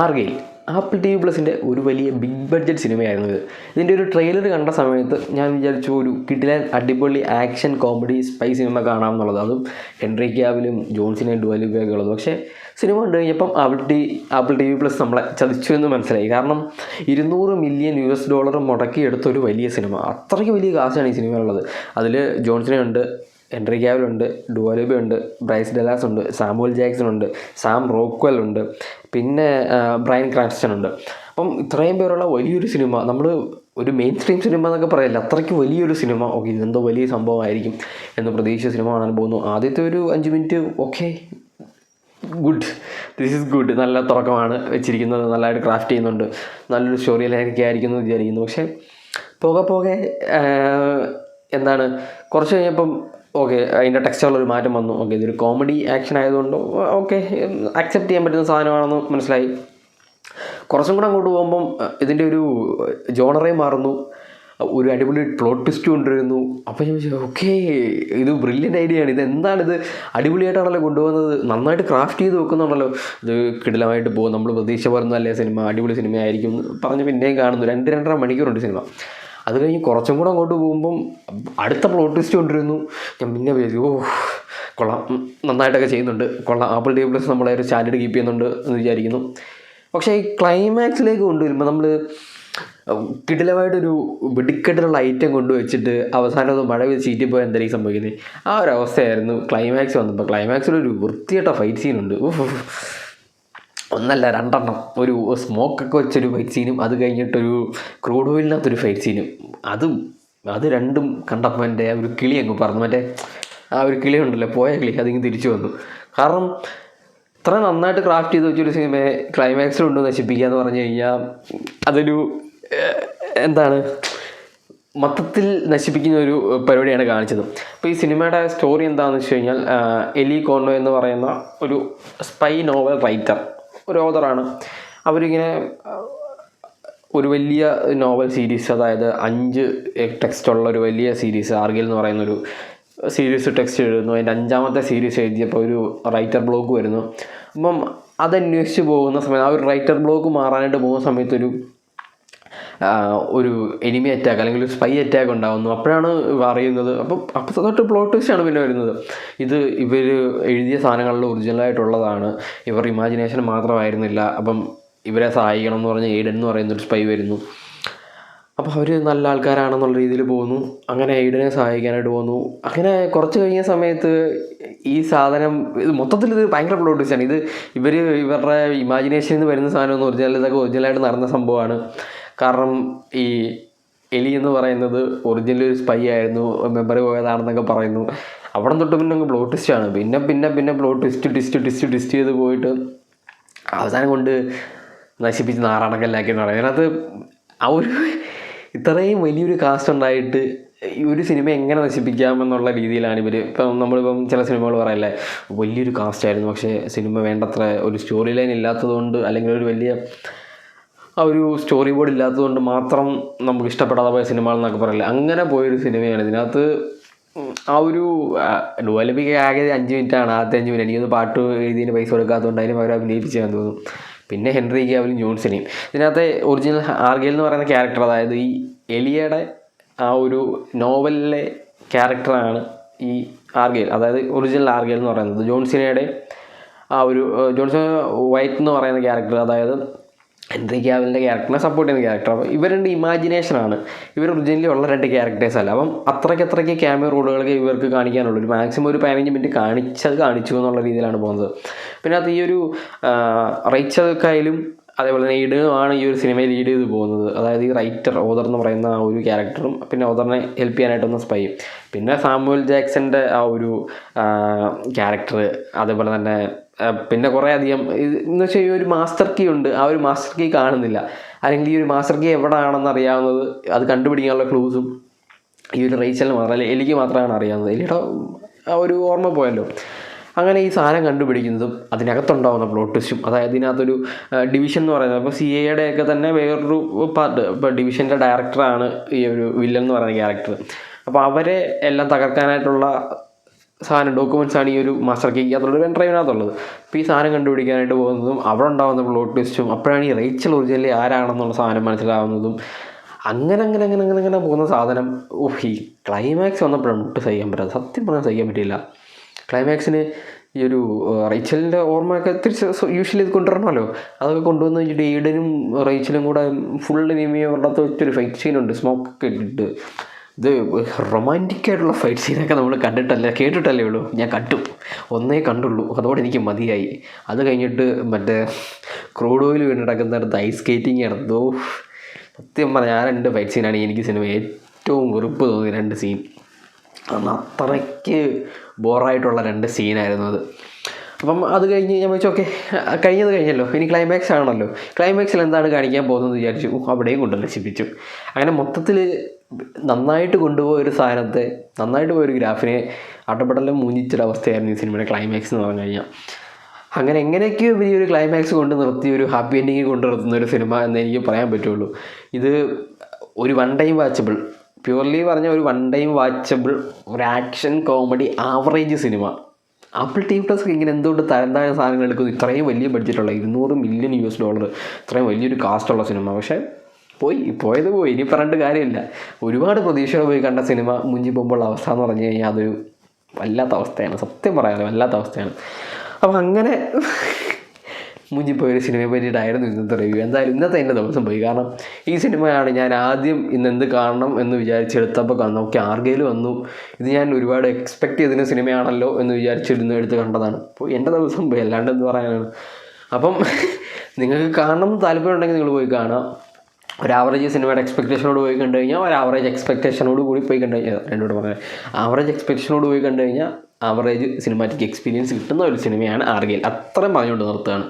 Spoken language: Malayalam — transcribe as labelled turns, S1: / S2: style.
S1: ആർഗെയിൽ ആപ്പിൾ TV പ്ലസിൻ്റെ ഒരു വലിയ ബിഗ് ബഡ്ജറ്റ് സിനിമയായിരുന്നു ഇത്. ഇതിൻ്റെ ഒരു ട്രെയിലർ കണ്ട സമയത്ത് ഞാൻ വിചാരിച്ചു ഒരു കിടിലൻ അടിപൊളി ആക്ഷൻ കോമഡി സ്പൈ സിനിമ കാണാമെന്നുള്ളത്. അതും ഹെൻറി ക്യാവിലും ജോൺസിനെയും ഡുവ ലിപ്പയൊക്കെ ഉള്ളത്. പക്ഷേ സിനിമ കണ്ടു കഴിഞ്ഞപ്പം ആപ്പിൾ TV പ്ലസ് നമ്മളെ ചതിച്ചു എന്ന് മനസ്സിലായി. കാരണം $200 മില്യൺ മുടക്കിയെടുത്ത ഒരു വലിയ സിനിമ. അത്രയ്ക്ക് വലിയ കാശാണ് ഈ സിനിമയിലുള്ളത്. അതിൽ ജോൺസിനെ ഉണ്ട്, ഹെൻറി ക്യാവിലുണ്ട്, ഡുവ ലിപ്പയുണ്ട്, ബ്രൈസ് ഡെലാസ് ഉണ്ട്, സാമുവൽ ജാക്സൺ ഉണ്ട്, സാം റോക്ക്വെൽ ഉണ്ട്, പിന്നെ ബ്രയൻ ക്രാൻസ്റ്റൺ ഉണ്ട്. അപ്പം ഇത്രയും പേരുള്ള വലിയൊരു സിനിമ, നമ്മൾ ഒരു മെയിൻ സ്ട്രീം സിനിമ എന്നൊക്കെ പറയില്ല, അത്രയ്ക്ക് വലിയൊരു സിനിമ. ഓക്കെ, ഇതെന്തോ വലിയ സംഭവമായിരിക്കും എന്ന് പ്രതീക്ഷിച്ച സിനിമ കാണാൻ പോകുന്നു. ആദ്യത്തെ ഒരു 5 minute okay, good, this is good, നല്ല തുടക്കമാണ് വെച്ചിരിക്കുന്നത്, നല്ലതായിട്ട് ക്രാഫ്റ്റ് ചെയ്യുന്നുണ്ട്, നല്ലൊരു സ്റ്റോറി ലൈനൊക്കെ ആയിരിക്കും എന്ന് വിചാരിക്കുന്നു. പക്ഷേ പോകെ എന്താണ്, കുറച്ച് കഴിഞ്ഞപ്പം ഓക്കെ അതിൻ്റെ ടെക്സ്റ്റുള്ളൊരു മാറ്റം വന്നു. ഓക്കെ, ഇതൊരു കോമഡി ആക്ഷൻ ആയതുകൊണ്ട് ഓക്കെ അക്സെപ്റ്റ് ചെയ്യാൻ പറ്റുന്ന സാധനമാണെന്ന് മനസ്സിലായി. കുറച്ചും കൂടെ അങ്ങോട്ട് പോകുമ്പം ഇതിൻ്റെ ഒരു ജോണറേ മാറുന്നു, ഒരു അടിപൊളി പ്ലോട്ട് ട്വിസ്റ്റ് കൊണ്ടുവരുന്നു. അപ്പോൾ ഞാൻ ചോദിച്ചു ഓക്കെ ഇത് ബ്രില്യൻ്റ് ഐഡിയ ആണ്, ഇതെന്താണിത്, അടിപൊളിയായിട്ടാണല്ലോ കൊണ്ടുപോകുന്നത്, നന്നായിട്ട് ക്രാഫ്റ്റ് ചെയ്ത് വെക്കുന്നുണ്ടല്ലോ, ഇത് കിടിലമായിട്ട് പോകും, നമ്മൾ പ്രതീക്ഷ പറയുന്നതല്ലേ സിനിമ, അടിപൊളി സിനിമയായിരിക്കും പറഞ്ഞ് പിന്നെയും കാണുന്നു. 2-2.5 മണിക്കൂറുണ്ട് സിനിമ. അത് കഴിഞ്ഞ് കുറച്ചും കൂടെ അങ്ങോട്ട് പോകുമ്പം അടുത്ത പ്ലോട്ട് ട്വിസ്റ്റ് കൊണ്ടിരുന്നു. ഞാൻ പിന്നെ വിചാരിച്ചു കൊള്ളാം, നന്നായിട്ടൊക്കെ ചെയ്യുന്നുണ്ട്, കൊള്ളാം, ആപ്പിൾ TV പ്ലസ് നമ്മളെ ഒരു സ്റ്റാൻഡേർഡ് കീപ്പ് ചെയ്യുന്നുണ്ട് എന്ന് വിചാരിക്കുന്നു. പക്ഷേ ഈ ക്ലൈമാക്സിലേക്ക് കൊണ്ടുവരുമ്പോൾ നമ്മൾ കിടിലമായിട്ടൊരു വെടിക്കെട്ടിലുള്ള ഐറ്റം കൊണ്ടുവച്ചിട്ട് അവസാനം അത് മഴ പെയ്ത് ചീറ്റിപ്പോയാൽ എന്തായിരിക്കും സംഭവിക്കുന്നത്, ആ ഒരു അവസ്ഥയായിരുന്നു ക്ലൈമാക്സ് വന്നപ്പോൾ. ക്ലൈമാക്സിലൊരു വൃത്തിയായിട്ട ഫൈറ്റ് സീനുണ്ട്, ഒന്നല്ല 2 ഒരു സ്മോക്കൊക്കെ വെച്ചൊരു ഫൈറ്റ് സീനും അത് കഴിഞ്ഞിട്ടൊരു ക്രൂഡ് ഓയിലിനകത്തൊരു ഫൈറ്റ് സീനും. അത് രണ്ടും കണ്ടപ്പോൾ എൻ്റെ ഒരു കിളി അങ്ങ് പറഞ്ഞു, മറ്റേ ആ ഒരു കിളി ഉണ്ടല്ലോ, പോയ കിളി, അതിങ്ങ് തിരിച്ചു വന്നു. കാരണം ഇത്ര നന്നായിട്ട് ക്രാഫ്റ്റ് ചെയ്ത് വെച്ചൊരു സിനിമയെ ക്ലൈമാക്സിലുണ്ട് നശിപ്പിക്കുക എന്ന് പറഞ്ഞു കഴിഞ്ഞാൽ അതൊരു എന്താണ്, മൊത്തത്തിൽ നശിപ്പിക്കുന്ന ഒരു പരിപാടിയാണ് കാണിച്ചത്. അപ്പോൾ ഈ സിനിമയുടെ സ്റ്റോറി എന്താണെന്ന് വെച്ച് കഴിഞ്ഞാൽ, എലി കോൺവേ എന്ന് പറയുന്ന ഒരു സ്പൈ നോവൽ റൈറ്റർ, ഒരു ഓതറാണ്. അവരിങ്ങനെ ഒരു വലിയ നോവൽ സീരീസ്, അതായത് 5 ടെക്സ്റ്റുള്ള ഒരു വലിയ സീരീസ്, ആർഗെയിൽ എന്ന് പറയുന്നൊരു സീരീസ് ടെക്സ്റ്റ് എഴുതുന്നു. അതിൻ്റെ 5ാമത്തെ സീരീസ് എഴുതിയപ്പോൾ ഒരു റൈറ്റർ ബ്ലോക്ക് വരുന്നു. അപ്പം അതന്വേഷിച്ച് പോകുന്ന സമയത്ത്, ആ ഒരു റൈറ്റർ ബ്ലോക്ക് മാറാനായിട്ട് പോകുന്ന സമയത്തൊരു എനിമി അറ്റാക്ക് അല്ലെങ്കിൽ ഒരു സ്പൈ അറ്റാക്ക് ഉണ്ടാകുന്നു. അപ്പോഴാണ് അറിയുന്നത്. അപ്പോൾ തൊട്ട് പ്ലോട്ട് ട്വിസ്റ്റാണ് പിന്നെ വരുന്നത്. ഇവർ എഴുതിയ സാധനങ്ങളിൽ ഒറിജിനലായിട്ടുള്ളതാണ്, ഇവർ ഇമാജിനേഷൻ മാത്രമായിരുന്നില്ല. അപ്പം ഇവരെ സഹായിക്കണം എന്ന് പറഞ്ഞ് എയ്ഡൻ എന്ന് പറയുന്നൊരു സ്പൈ വരുന്നു. അപ്പോൾ അവർ നല്ല ആൾക്കാരാണെന്നുള്ള രീതിയിൽ പോകുന്നു. അങ്ങനെ എയ്ഡനെ സഹായിക്കാനായിട്ട് പോകുന്നു. അങ്ങനെ കുറച്ച് കഴിഞ്ഞ സമയത്ത് ഈ സാധനം മൊത്തത്തിൽ ഇത് ഭയങ്കര പ്ലോട്ട് ട്വിസ്റ്റാണ്. ഇവരുടെ ഇമാജിനേഷനിൽ നിന്ന് വരുന്ന സാധനം ഇതൊക്കെ ഒറിജിനലായിട്ട് നടന്ന സംഭവമാണ്. കാരണം ഈ എലി എന്ന് പറയുന്നത് ഒറിജിനൽ ഒരു സ്പൈ ആയിരുന്നു, മെമ്മറി പോയതാണെന്നൊക്കെ പറയുന്നു. അവിടെ തൊട്ട് പിന്നെ അങ്ങ് പ്ലോട്ട് ട്വിസ്റ്റാണ്. പിന്നെ പ്ലോട്ട് ട്വിസ്റ്റ് ചെയ്ത് പോയിട്ട് അവസാനം കൊണ്ട് നശിപ്പിച്ച് നാറാണക്കല്ലാക്കിയെന്ന് പറയും. അതിനകത്ത് ആ ഒരു ഇത്രയും വലിയൊരു കാസ്റ്റ് ഉണ്ടായിട്ട് ഈ ഒരു സിനിമ എങ്ങനെ നശിപ്പിക്കാമെന്നുള്ള രീതിയിലാണ് ഇവർ. നമ്മളിപ്പം ചില സിനിമകൾ പറയല്ലേ, വലിയൊരു കാസ്റ്റായിരുന്നു പക്ഷേ സിനിമ വേണ്ടത്ര ഒരു സ്റ്റോറി ലൈൻ ഇല്ലാത്തതുകൊണ്ട്, അല്ലെങ്കിൽ ഒരു വലിയ ആ ഒരു സ്റ്റോറി ബോർഡ് ഇല്ലാത്തതുകൊണ്ട് മാത്രം നമുക്ക് ഇഷ്ടപ്പെടാതെ പോയ സിനിമകളെന്നൊക്കെ പറയില്ല, അങ്ങനെ പോയൊരു സിനിമയാണ്. ഇതിനകത്ത് ആ ഒരു ഡുവ ലിപ്പയ്ക്ക് ആകെ 5 മിനിറ്റാണ്, ആദ്യത്തെ 5 മിനിറ്റ്. എനിക്കൊന്ന് പാട്ട് എഴുതിയതിന് പൈസ കൊടുക്കാത്തതുകൊണ്ട് അതിന് പകരം അഭിനയിപ്പിച്ചാൽ തോന്നുന്നു. പിന്നെ ഹെൻറി ക്യാവിലും ജോൺസിനെയും. ഇതിനകത്തെ ഒറിജിനൽ ആർഗെയിൽ എന്ന് പറയുന്ന ക്യാരക്ടർ, അതായത് ഈ എലിയുടെ ആ ഒരു നോവലിലെ ക്യാരക്ടറാണ് ഈ ആർഗെയിൽ, അതായത് ഒറിജിനൽ ആർഗെയിൽ എന്ന് പറയുന്നത്. ജോൺസിനയുടെ ആ ഒരു ജോൺസൺ വൈറ്റ് എന്ന് പറയുന്ന ക്യാരക്ടർ, അതായത് ഹെൻറി ക്യാവിലിൻ്റെ ക്യാരക്ടറിനെ സപ്പോർട്ട് ചെയ്യുന്ന ക്യാരക്ടർ. അപ്പോൾ ഇവർ 2 ഇമാജിനേഷനാണ്, ഇവർ ഒറിജിനലി ഉള്ള 2 ക്യാരക്ടേഴ്സ് അല്ല. അപ്പം അത്രയ്ക്ക് ക്യാമിയോ റോളുകളൊക്കെ ഇവർക്ക് കാണിക്കാനുള്ളൂ. ഒരു മാക്സിമം ഒരു 15 മിനിറ്റ് കാണിച്ചു എന്നുള്ള രീതിയിലാണ് പോകുന്നത്. പിന്നെ അത് ഈ ഒരു റൈച്ചൽ കൈലും അതേപോലെ തന്നെ ഈഡനുമാണ് ഈ ഒരു സിനിമയിൽ ലീഡ് ചെയ്ത് പോകുന്നത്. അതായത് ഈ ഓതർ എന്ന് പറയുന്ന ആ ഒരു ക്യാരക്ടറും പിന്നെ ഓതറിനെ ഹെൽപ്പ് ചെയ്യാനായിട്ടൊന്ന് സ്പൈയും. പിന്നെ സാമുവൽ ജാക്സൻ്റെ ആ ഒരു ക്യാരക്ടർ, അതേപോലെ തന്നെ പിന്നെ കുറേ അധികം എന്ന് വെച്ചാൽ ഈ ഒരു മാസ്റ്റർ കീ ഉണ്ട്, ആ ഒരു മാസ്റ്റർ കീ കാണുന്നില്ല, അല്ലെങ്കിൽ ഈ ഒരു മാസ്റ്റർ കീ എവിടെയാണെന്ന് അറിയാവുന്നത്, അത് കണ്ടുപിടിക്കാനുള്ള ക്ലൂസും ഈ ഒരു റേച്ചലിന് മാത്രമല്ല എലിക്ക് മാത്രമാണ് അറിയാവുന്നത്. എലിയുടെ ആ ഒരു ഓർമ്മ പോയല്ലോ. അങ്ങനെ ഈ സാധനം കണ്ടുപിടിക്കുന്നതും അതിനകത്തുണ്ടാകുന്ന പ്ലോട്ട് ട്വിസ്റ്റും, അതായത് ഇതിനകത്തൊരു ഡിവിഷൻ എന്ന് പറയുന്നത്, അപ്പോൾ CIAയുടെ ഒക്കെ തന്നെ വേറൊരു പാർട്ട്, ഇപ്പോൾ ഡിവിഷൻ്റെ ഡയറക്ടറാണ് ഈ ഒരു വില്ലൻ എന്ന് പറയുന്ന ക്യാരക്ടർ. അപ്പോൾ അവരെ എല്ലാം തകർക്കാനായിട്ടുള്ള സാധനം ഡോക്യുമെൻറ്റ്സാണ് ഈ ഒരു മാസ്റ്റർ കീക്കകത്തുള്ളത്, പെൻ ഡ്രൈവിനകത്തുള്ളത്. അപ്പോൾ ഈ സാധനം കണ്ടുപിടിക്കാനായിട്ട് പോകുന്നതും അവിടെ ഉണ്ടാകുന്ന പ്ലോട്ട് ട്വിസ്റ്റും അപ്പോഴാണ് ഈ റേച്ചൽ ഒറിജിനലി ആരാണെന്നുള്ള സാധനം മനസ്സിലാവുന്നതും. അങ്ങനെ പോകുന്ന സാധനം. ഈ ക്ലൈമാക്സ് വന്നപ്പോഴാണ് ഒട്ടും സഹിക്കാൻ പറ്റാതെ, സത്യം പറഞ്ഞാൽ സഹിക്കാൻ പറ്റിയില്ല. ക്ലൈമാക്സിന് ഈ ഒരു റേച്ചലിൻ്റെ ഓർമ്മയൊക്കെ തിരിച്ച് യൂഷ്വലി ഇത് കൊണ്ടുവരണമല്ലോ, അതൊക്കെ കൊണ്ടുവന്ന് കഴിഞ്ഞിട്ട് ഈഡനും റേച്ചലും കൂടെ ഫുൾ നിമിയെ വെള്ളത്ത് വെച്ചൊരു ഫൈറ്റ് സീനുണ്ട്, സ്മോക്കൊക്കെ ഇട്ടിട്ട്. ഇത് റൊമാൻറ്റിക്കായിട്ടുള്ള ഫൈറ്റ് സീനൊക്കെ നമ്മൾ കേട്ടിട്ടല്ലേ ഉള്ളൂ. ഞാൻ ഒന്നേ കണ്ടുള്ളൂ, അതോടെ എനിക്ക് മതിയായി. അത് കഴിഞ്ഞിട്ട് മറ്റേ ക്രൂഡ് ഓയിൽ വീണ് കിടക്കുന്നിടത്ത് ഐസ് സ്കേറ്റിംഗ് നടന്നതോ, സത്യം പറഞ്ഞാൽ ആ 2 ഫൈറ്റ് സീനാണ് എനിക്ക് സിനിമ ഏറ്റവും വെറുപ്പ് തോന്നിയ 2 സീൻ. അന്ന് അത്രയ്ക്ക് ബോറായിട്ടുള്ള 2 സീനായിരുന്നു അത്. അപ്പം അത് കഴിഞ്ഞ് ഞാൻ വെച്ചു ഓക്കെ കഴിഞ്ഞല്ലോ, ഇനി ക്ലൈമാക്സ് ആണല്ലോ, ക്ലൈമാക്സിൽ എന്താണ് കാണിക്കാൻ പോകുന്നതെന്ന് വിചാരിച്ചു. അവിടെയും കൊണ്ട് നശിപ്പിച്ചു. അങ്ങനെ മൊത്തത്തിൽ നന്നായിട്ട് കൊണ്ടുപോയൊരു സാധനത്തെ, നന്നായിട്ട് പോയൊരു ഗ്രാഫിനെ അട്ടപ്പെടലും മൂഞ്ചിച്ചൊരവസ്ഥയായിരുന്നു ഈ സിനിമയുടെ ക്ലൈമാക്സ് എന്ന് പറഞ്ഞു കഴിഞ്ഞാൽ. അങ്ങനെ എങ്ങനെയൊക്കെയോ വലിയൊരു ക്ലൈമാക്സ് കൊണ്ട് നിർത്തി ഒരു ഹാപ്പി എൻഡിങ് കൊണ്ട് നിർത്തുന്ന ഒരു സിനിമ എന്ന് എനിക്ക് പറയാൻ പറ്റുള്ളൂ. ഇത് ഒരു വൺ ടൈം വാച്ചബിൾ, പ്യൂർലി പറഞ്ഞ ഒരു വൺ ടൈം വാച്ചബിൾ, ഒരു action comedy average cinema. Apple TV+ ഇങ്ങനെ എന്തുകൊണ്ട് തരംതാഴ സാധനങ്ങൾ എടുക്കുന്നു? ഇത്രയും വലിയ ബഡ്ജറ്റുള്ള $200 മില്യൺ ഇത്രയും വലിയൊരു കാസ്റ്റുള്ള സിനിമ. പക്ഷേ പോയത് പോയി, ഇനി പറഞ്ഞിട്ട് കാര്യമില്ല. ഒരുപാട് പ്രതീക്ഷയോടെ പോയി കണ്ട സിനിമ മുഞ്ചി പോകുമ്പോൾ അവസ്ഥ എന്ന് പറഞ്ഞു കഴിഞ്ഞാൽ അതൊരു വല്ലാത്ത അവസ്ഥയാണ്, സത്യം പറയാമല്ലോ, വല്ലാത്ത അവസ്ഥയാണ്. അപ്പം അങ്ങനെ മുഞ്ചിപ്പോയൊരു സിനിമയെ പറ്റിയിട്ടായിരുന്നു ഇന്നത്തെ റിവ്യൂ. എന്തായാലും ഇന്നത്തെ എൻ്റെ ദിവസം പോയി. കാരണം ഈ സിനിമയാണ് ഞാൻ ആദ്യം ഇന്നെന്ത് കാണണം എന്ന് വിചാരിച്ചെടുത്തപ്പോൾ നോക്കി ആർഗയിൽ വന്നു. ഇത് ഞാൻ ഒരുപാട് എക്സ്പെക്റ്റ് ചെയ്തിരുന്ന സിനിമയാണല്ലോ എന്ന് വിചാരിച്ചിരുന്നു എടുത്ത് കണ്ടതാണ്. അപ്പോൾ എൻ്റെ ദിവസം പോയി, അല്ലാണ്ട് എന്ത് പറയാനാണ്. അപ്പം നിങ്ങൾക്ക് കാണണം താല്പര്യം ഉണ്ടെങ്കിൽ നിങ്ങൾ പോയി കാണാം. ഒരു ആവറേജ് സിനിമയുടെ എക്സ്പെക്റ്റേഷനോട് പോയി കണ്ടു കഴിഞ്ഞാൽ, ഒരു ആവറേജ് എക്സ്പെക്റ്റേഷനോട് കൂടി പോയി കണ്ടു കഴിഞ്ഞാൽ, രണ്ടോട് പറയാം, ആവറേജ് എക്സ്പെക്റ്റേഷനോട് പോയി കണ്ടു കഴിഞ്ഞാൽ ആവറേജ് സിനിമാറ്റിക് എക്സ്പീരിയൻസ് കിട്ടുന്ന ഒരു സിനിമയാണ് ആർഗയിൽ. അത്രയും പറഞ്ഞുകൊണ്ട് നിർത്തുകയാണ്.